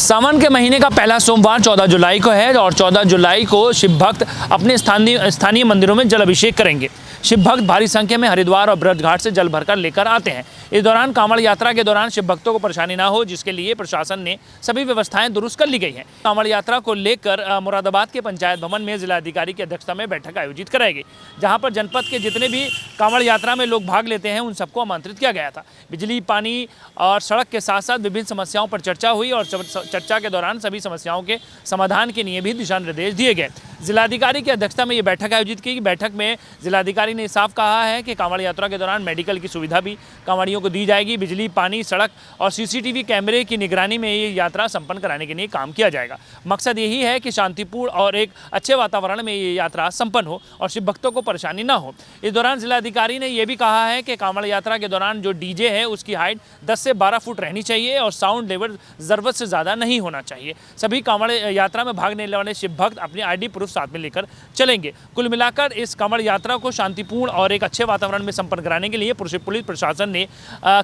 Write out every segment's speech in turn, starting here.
सावन के महीने का पहला सोमवार 14 जुलाई को है और 14 जुलाई को शिव भक्त अपने स्थानीय मंदिरों में जल अभिषेक करेंगे। शिव भक्त भारी संख्या में हरिद्वार और ब्रज घाट से जल भरकर लेकर आते हैं। इस दौरान कांवड़ यात्रा के दौरान शिव भक्तों को परेशानी ना हो, जिसके लिए प्रशासन ने सभी व्यवस्थाएं दुरुस्त कर ली गई हैं। कांवड़ यात्रा को लेकर मुरादाबाद के पंचायत भवन में जिलाधिकारी की अध्यक्षता में बैठक आयोजित कराई गई, जहां पर जनपद के जितने भी कांवड़ यात्रा में लोग भाग लेते हैं उन सबको आमंत्रित किया गया था। बिजली, पानी और सड़क के साथ साथ विभिन्न समस्याओं पर चर्चा हुई और चर्चा के दौरान सभी समस्याओं के समाधान के लिए भी दिशा निर्देश दिए गए। जिलाधिकारी की अध्यक्षता में ये बैठक आयोजित की। बैठक में जिलाधिकारी ने साफ कहा है कि कांवड़ यात्रा के दौरान मेडिकल की सुविधा भी कांवड़ियों को दी जाएगी। बिजली, पानी, सड़क और सीसीटीवी कैमरे की निगरानी में ये यात्रा संपन्न कराने के लिए काम किया जाएगा। मकसद यही है कि शांतिपूर्ण और एक अच्छे वातावरण में ये यात्रा संपन्न हो और शिव भक्तों को परेशानी न हो। इस दौरान जिलाधिकारी ने यह भी कहा है कि कांवड़ यात्रा के दौरान जो डीजे है उसकी हाइट 10 से 12 फुट रहनी चाहिए और साउंड लेवल ज़रूरत से ज़्यादा नहीं होना चाहिए। सभी कांवड़ यात्रा में भाग लेने वाले शिव भक्त अपनी ID प्रूफ साथ में लेकर चलेंगे। कुल मिलाकर इस कांवड़ यात्रा को शांतिपूर्ण और एक अच्छे वातावरण में संपन्न कराने के लिए पुलिस प्रशासन ने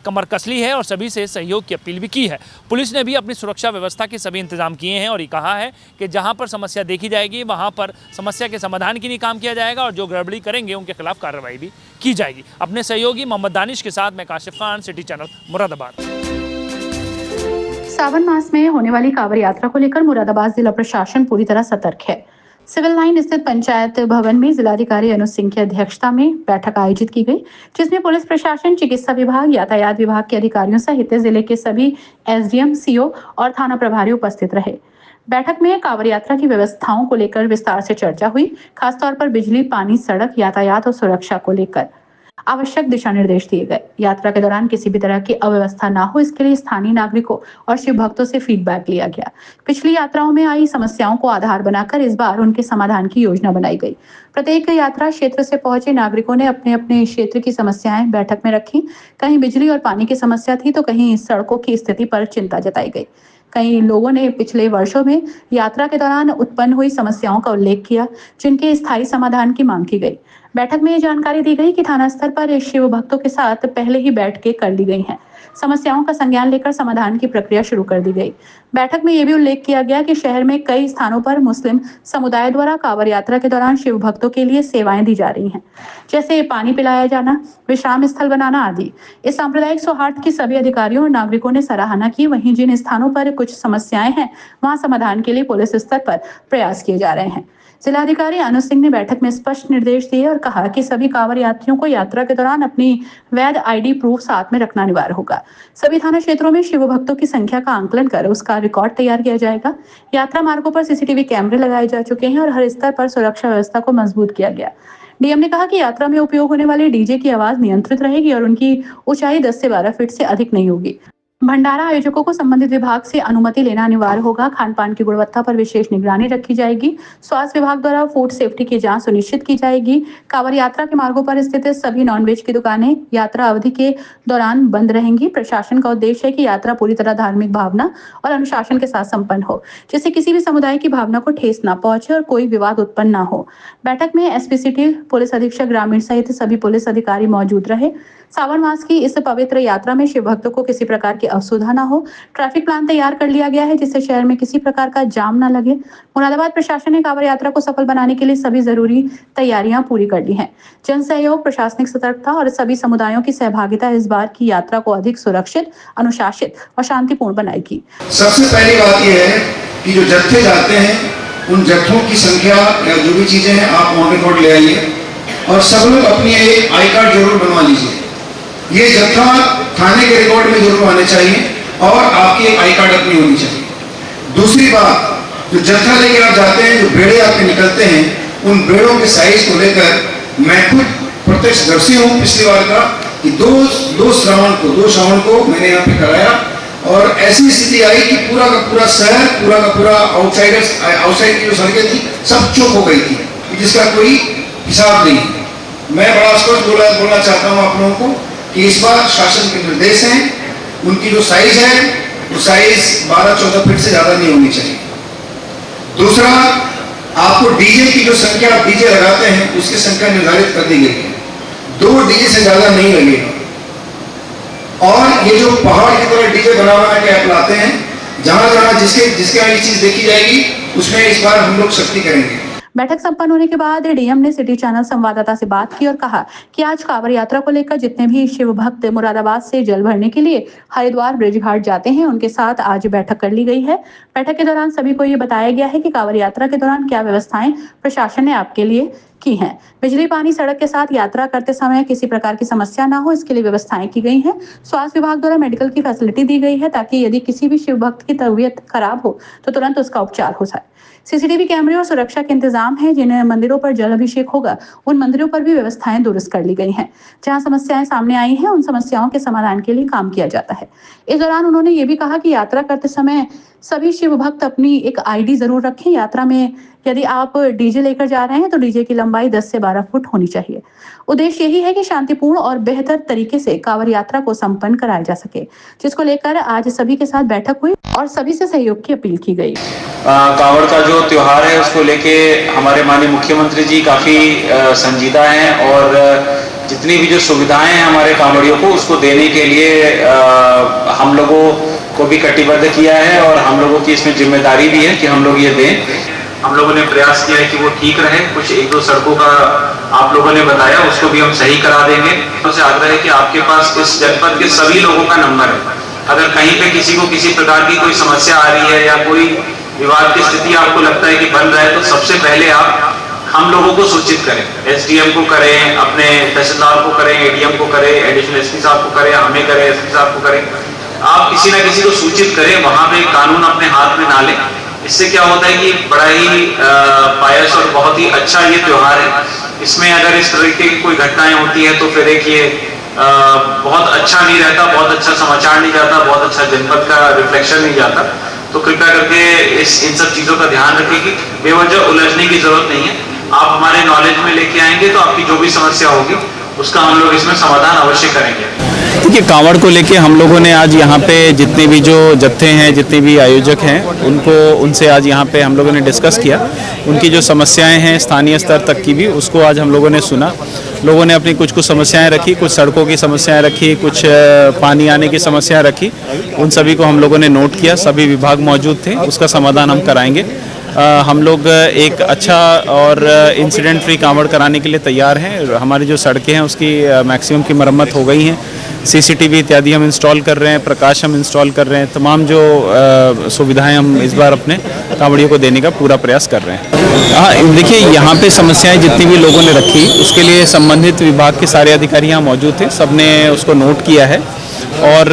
कमर कस ली है और सभी से सहयोग की अपील भी की है। पुलिस ने भी अपनी सुरक्षा व्यवस्था के सभी इंतजाम किए हैं और ये कहा है कि जहां पर समस्या देखी जाएगी वहां पर समस्या के समाधान के लिए काम किया जाएगा और जो गड़बड़ी करेंगे उनके खिलाफ कार्रवाई भी की जाएगी। अपने सहयोगी मोहम्मद दानिश के साथ मैं काशिफ खान, सिटी चैनल, मुरादाबाद। सावन मास में होने वाली कांवड़ यात्रा को लेकर मुरादाबाद जिला प्रशासन पूरी तरह सतर्क है। सिविल लाइन स्थित पंचायत भवन में जिलाधिकारी अनुज सिंह की अध्यक्षता में बैठक आयोजित की गई, जिसमें पुलिस प्रशासन, चिकित्सा विभाग, यातायात विभाग के अधिकारियों सहित जिले के सभी SDM, CO और थाना प्रभारी उपस्थित रहे। बैठक में कांवड़ यात्रा की व्यवस्थाओं को लेकर विस्तार से चर्चा हुई, खासतौर पर बिजली, पानी, सड़क, यातायात और सुरक्षा को लेकर आवश्यक दिशा निर्देश दिए गए। यात्रा के दौरान किसी भी तरह की अव्यवस्था ना हो, इसके लिए स्थानीय नागरिकों और शिव भक्तों से फीडबैक लिया गया। पिछली यात्राओं में आई समस्याओं को आधार बनाकर इस बार उनके समाधान की योजना बनाई गई। प्रत्येक यात्रा क्षेत्र से पहुंचे नागरिकों ने अपने अपने क्षेत्र की समस्याएं बैठक में रखी। कहीं बिजली और पानी की समस्या थी तो कहीं सड़कों की स्थिति पर चिंता जताई गई। कई लोगों ने पिछले वर्षों में यात्रा के दौरान उत्पन्न हुई समस्याओं का उल्लेख किया, जिनके स्थायी समाधान की मांग की गई। बैठक में ये जानकारी दी गई कि थाना स्तर पर शिव भक्तों के साथ पहले ही बैठकें कर ली गई हैं। समस्याओं का संज्ञान लेकर समाधान की प्रक्रिया शुरू कर दी गई। बैठक में यह भी उल्लेख किया गया कि शहर में कई स्थानों पर मुस्लिम समुदाय द्वारा कांवड़ यात्रा के दौरान शिव भक्तों के लिए सेवाएं दी जा रही हैं, जैसे पानी पिलाया जाना, विश्राम स्थल बनाना आदि। इस सांप्रदायिक सौहार्द की सभी अधिकारियों और नागरिकों ने सराहना की। वहीं जिन स्थानों पर कुछ समस्याएं हैं वहां समाधान के लिए पुलिस स्तर पर प्रयास किए जा रहे हैं। जिलाधिकारी अनुज सिंह ने बैठक में स्पष्ट निर्देश दिए और कहा कि सभी कांवड़ यात्रियों को यात्रा के दौरान अपनी वैध ID प्रूफ साथ में रखना अनिवार्य होगा। सभी थाना क्षेत्रों में शिव भक्तों की संख्या का आंकलन कर उसका रिकॉर्ड तैयार किया जाएगा। यात्रा मार्गों पर CCTV कैमरे लगाए जा चुके हैं और हर स्तर पर सुरक्षा व्यवस्था को मजबूत किया गया। DM ने कहा कि यात्रा में उपयोग होने वाले DJ की आवाज नियंत्रित रहेगी और उनकी ऊंचाई 10 से 12 फीट से अधिक नहीं होगी। भंडारा आयोजकों को संबंधित विभाग से अनुमति लेना अनिवार्य होगा। खान पान की गुणवत्ता पर विशेष निगरानी रखी जाएगी। स्वास्थ्य विभाग द्वारा फूड सेफ्टी की जांच सुनिश्चित की जाएगी। कांवड़ यात्रा के मार्गों पर स्थित सभी नॉनवेज की दुकानें यात्रा अवधि के दौरान बंद रहेंगी। प्रशासन का उद्देश्य है कि यात्रा पूरी तरह धार्मिक भावना और अनुशासन के साथ संपन्न हो, जिससे किसी भी समुदाय की भावना को ठेस न पहुंचे और कोई विवाद उत्पन्न न हो। बैठक में SP सिटी, पुलिस अधीक्षक ग्रामीण सहित सभी पुलिस अधिकारी मौजूद रहे। सावन मास की इस पवित्र यात्रा में शिव भक्तों को किसी प्रकार की असुविधा न हो, ट्रैफिक प्लान तैयार कर लिया गया है, जिससे शहर में किसी प्रकार का जाम न लगे। मुरादाबाद प्रशासन ने कांवड़ यात्रा को सफल बनाने के लिए सभी जरूरी तैयारियां पूरी कर ली हैं। जन सहयोग, प्रशासनिक सतर्कता और सभी समुदायों की सहभागिता इस बार की यात्रा को अधिक सुरक्षित, अनुशासित और शांतिपूर्ण बनाएगी। सबसे पहली बात यह है कि जो जत्थे जाते हैं उन जत्थों की संख्या या जो भी चीजें हैं आप ऑन रिकॉर्ड ले आइए और सब लोग अपनी एक आई कार्ड जरूर बनवा लीजिए। ये जत्था थाने के रिकॉर्ड में जरूर आने चाहिए और आपकी एक आई कार्ड अपनी होनी चाहिए। दूसरी बात, जो जत्था लेके आप जाते हैं, जो बेड़े आपके निकलते हैं, उन बेड़ों के साइज को लेकर मैं खुद प्रत्यक्षदर्शी हूँ पिछली बार का कि दो श्रावण को मैंने यहाँ पे कराया और ऐसी स्थिति आई कि पूरा का पूरा शहर, पूरा का पूरा आउटसाइड की जो सड़कें थी सब चौक हो गई थी, जिसका कोई हिसाब नहीं। मैं बड़ा स्पष्ट बोलना चाहता हूँ आप लोगों को कि इस बार शासन के निर्देश हैं, उनकी जो साइज है वो साइज 12-14 फीट से ज्यादा नहीं होनी चाहिए। दूसरा, आपको डीजे की जो संख्या आप डीजे लगाते हैं उसकी संख्या निर्धारित कर दी गई है, 2 डीजे से ज्यादा नहीं लगेगा। और ये जो पहाड़ की तरह डीजे बना के आप लाते हैं जहां जहां जिसके ये चीज देखी जाएगी उसमें इस बार हम लोग सख्ती करेंगे। बैठक संपन्न होने के बाद डीएम ने सिटी चैनल संवाददाता से बात की और कहा कि आज कांवड़ यात्रा को लेकर जितने भी शिव भक्त मुरादाबाद से जल भरने के लिए हरिद्वार ब्रिज घाट जाते हैं उनके साथ आज बैठक कर ली गई है। बैठक के दौरान सभी को ये बताया गया है कि कांवड़ यात्रा के दौरान क्या व्यवस्थाएं प्रशासन ने आपके लिए की हैं। बिजली पानी सड़क के साथ यात्रा करते समय किसी प्रकार की समस्या ना हो इसके लिए व्यवस्थाएं की गई हैं। स्वास्थ्य विभाग द्वारा मेडिकल की फैसिलिटी दी गई है ताकि यदि किसी भी शिव भक्त की तबीयत खराब हो तो तुरंत उसका उपचार हो जाए। सीसीटीवी कैमरे और सुरक्षा के इंतजाम है। जिन मंदिरों पर जल अभिषेक होगा उन मंदिरों पर भी व्यवस्थाएं दुरुस्त कर ली गई हैं। जहां समस्याएं सामने आई हैं उन समस्याओं के समाधान के लिए काम किया जाता है। इस दौरान उन्होंने ये भी कहा कि यात्रा करते समय सभी शिव भक्त अपनी एक आईडी जरूर रखें। यात्रा में यदि आप डीजे लेकर जा रहे हैं तो डीजे की लंबाई 10 से 12 फुट होनी चाहिए। उद्देश्य यही है कि शांतिपूर्ण और बेहतर तरीके से कांवड़ यात्रा को संपन्न कराया जा सके, जिसको लेकर आज सभी के साथ बैठक हुई और सभी से सहयोग की अपील की गई। कांवड़ का जो त्योहार है उसको लेके हमारे माननीय मुख्यमंत्री जी काफ़ी संजीदा हैं और जितनी भी जो सुविधाएं हैं हमारे कांवड़ियों को उसको देने के लिए हम लोगों को भी कटिबद्ध किया है और हम लोगों की इसमें जिम्मेदारी भी है कि हम लोग ये दें। हम लोगों ने प्रयास किया है कि वो ठीक रहे। कुछ एक दो सड़कों का आप लोगों ने बताया उसको भी हम सही करा देंगे। उनसे आग्रह है कि आपके पास इस जनपद के सभी लोगों का नंबर है। अगर कहीं पे किसी को किसी प्रकार की कोई समस्या आ रही है या कोई विवाद की स्थिति आपको लगता है कि बन रहा है तो सबसे पहले आप हम लोगों को सूचित करें। एसडीएम को करें, अपने तहसीलदार को करें, एडीएम को करें, एडिशनल एसपी साहब को करें, हमें करें, एसपी साहब को करें। आप किसी ना किसी को सूचित करें। वहां पे कानून अपने हाथ में ना लें। इससे क्या होता है कि बड़ा ही पायस और बहुत ही अच्छा ये त्योहार है। इसमें अगर इस तरीके की कोई घटनाएं होती है तो फिर एक ये बहुत अच्छा नहीं रहता, बहुत अच्छा समाचार नहीं जाता, बहुत अच्छा जनपद का रिफ्लेक्शन नहीं जाता। तो कृपया करके इन सब चीज़ों का ध्यान रखें कि बेवजह उलझने की जरूरत नहीं है। आप हमारे नॉलेज में लेके आएंगे तो आपकी जो भी समस्या होगी उसका हम लोग इसमें समाधान अवश्य करेंगे। देखिए, कांवड़ को लेके हम लोगों ने आज यहाँ पे जितने भी जो जत्थे हैं, जितने भी आयोजक हैं, उनसे आज यहाँ पे हम लोगों ने डिस्कस किया। उनकी जो समस्याएं हैं स्थानीय स्तर तक की भी उसको आज हम लोगों ने सुना। लोगों ने अपनी कुछ समस्याएं रखी, कुछ सड़कों की समस्याएं रखी, कुछ पानी आने की समस्याएं रखी। उन सभी को हम लोगों ने नोट किया। सभी विभाग मौजूद थे, उसका समाधान हम कराएंगे। हम लोग एक अच्छा और इंसिडेंट फ्री कांवड़ कराने के लिए तैयार हैं। हमारी जो सड़कें हैं उसकी मैक्सिमम की मरम्मत हो गई हैं। सीसीटीवी इत्यादि हम इंस्टॉल कर रहे हैं, प्रकाश हम इंस्टॉल कर रहे हैं। तमाम जो सुविधाएं हम इस बार अपने कांवड़ियों को देने का पूरा प्रयास कर रहे हैं। हाँ, देखिए, यहाँ पे समस्याएं जितनी भी लोगों ने रखी उसके लिए संबंधित विभाग के सारे अधिकारी यहाँ मौजूद थे। सबने उसको नोट किया है और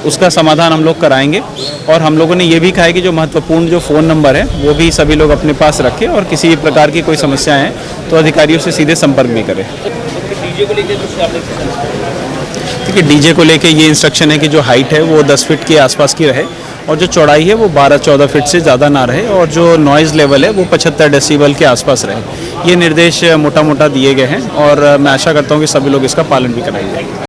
उसका समाधान हम लोग कराएंगे। और हम लोगों ने ये भी कहा है कि जो महत्वपूर्ण जो फ़ोन नंबर है वो भी सभी लोग अपने पास रखें और किसी भी प्रकार की कोई समस्या है तो अधिकारियों से सीधे संपर्क भी करें। देखिए, डीजे को लेके ये इंस्ट्रक्शन है कि जो हाइट है वो 10 फीट के आसपास की रहे और जो चौड़ाई है वो 12-14 फीट से ज़्यादा ना रहे और जो नॉइज़ लेवल है वो 75 डेसिबल के आसपास रहे। ये निर्देश मोटा मोटा दिए गए हैं और मैं आशा करता हूँ कि सभी लोग इसका पालन भी कराएंगे।